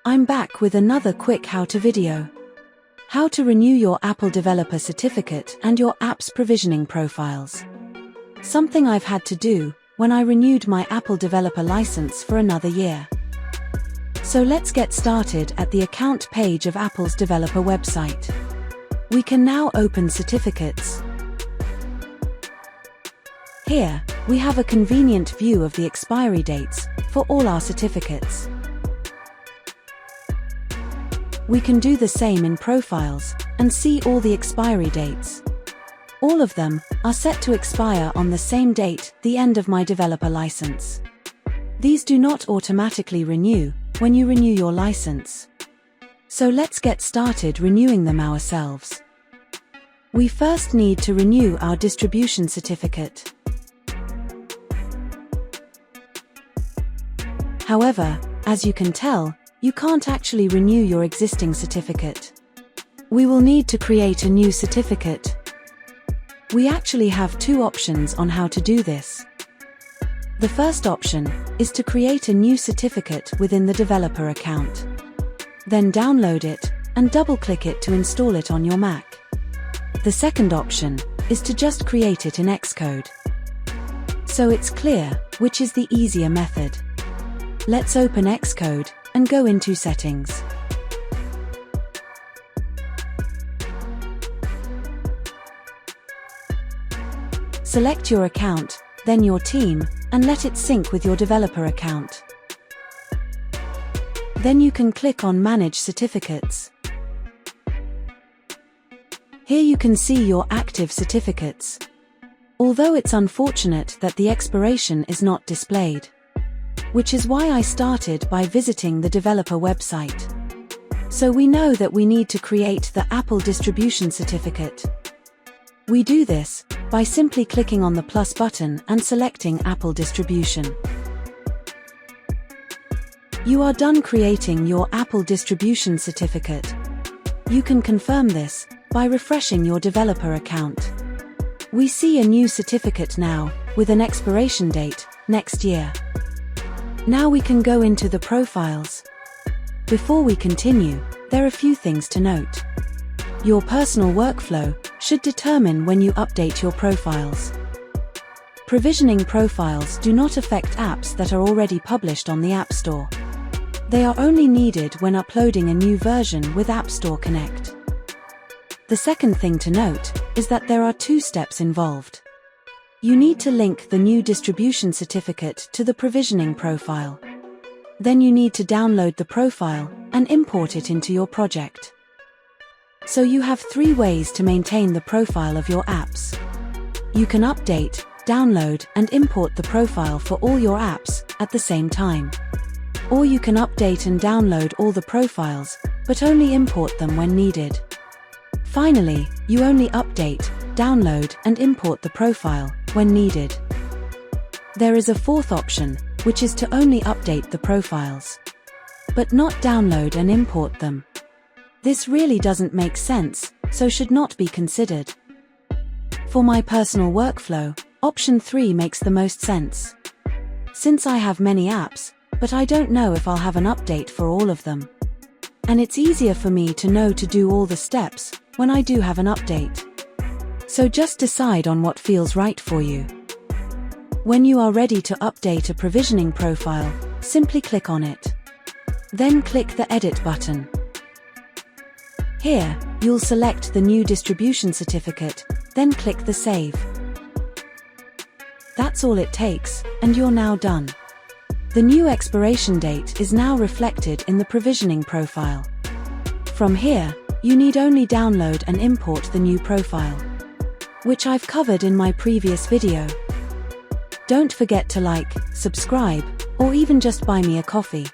I'm back with another quick how-to video. How to renew your Apple Developer Certificate and your app's provisioning profiles. Something I've had to do when I renewed my Apple Developer license for another year. So let's get started at the account page of Apple's developer website. We can now open certificates. Here, we have a convenient view of the expiry dates for all our certificates. We can do the same in profiles and see all the expiry dates. All of them are set to expire on the same date, the end of my developer license. These do not automatically renew when you renew your license. So let's get started renewing them ourselves. We first need to renew our distribution certificate. However, as you can tell, you can't actually renew your existing certificate. We will need to create a new certificate. We actually have two options on how to do this. The first option is to create a new certificate within the developer account. Then download it and double-click it to install it on your Mac. The second option is to just create it in Xcode. So it's clear which is the easier method. Let's open Xcode and go into Settings. Select your account, then your team, and let it sync with your developer account. Then you can click on Manage Certificates. Here you can see your active certificates. Although it's unfortunate that the expiration is not displayed. Which is why I started by visiting the developer website. So we know that we need to create the Apple Distribution Certificate. We do this by simply clicking on the plus button and selecting Apple Distribution. You are done creating your Apple Distribution Certificate. You can confirm this by refreshing your developer account. We see a new certificate now, with an expiration date next year. Now we can go into the profiles. Before we continue, there are a few things to note. Your personal workflow should determine when you update your profiles. Provisioning profiles do not affect apps that are already published on the App Store. They are only needed when uploading a new version with App Store Connect. The second thing to note is that there are two steps involved. You need to link the new distribution certificate to the provisioning profile. Then you need to download the profile and import it into your project. So you have three ways to maintain the profile of your apps. You can update, download, and import the profile for all your apps at the same time. Or you can update and download all the profiles, but only import them when needed. Finally, you only update, download, and import the profile when needed. There is a fourth option, which is to only update the profiles, but not download and import them. This really doesn't make sense, so should not be considered. For my personal workflow, option 3 makes the most sense. Since I have many apps, but I don't know if I'll have an update for all of them. And it's easier for me to know to do all the steps when I do have an update. So just decide on what feels right for you. When you are ready to update a provisioning profile, simply click on it. Then click the Edit button. Here, you'll select the new distribution certificate, then click the Save. That's all it takes, and you're now done. The new expiration date is now reflected in the provisioning profile. From here, you need only download and import the new profile, which I've covered in my previous video. Don't forget to like, subscribe, or even just buy me a coffee.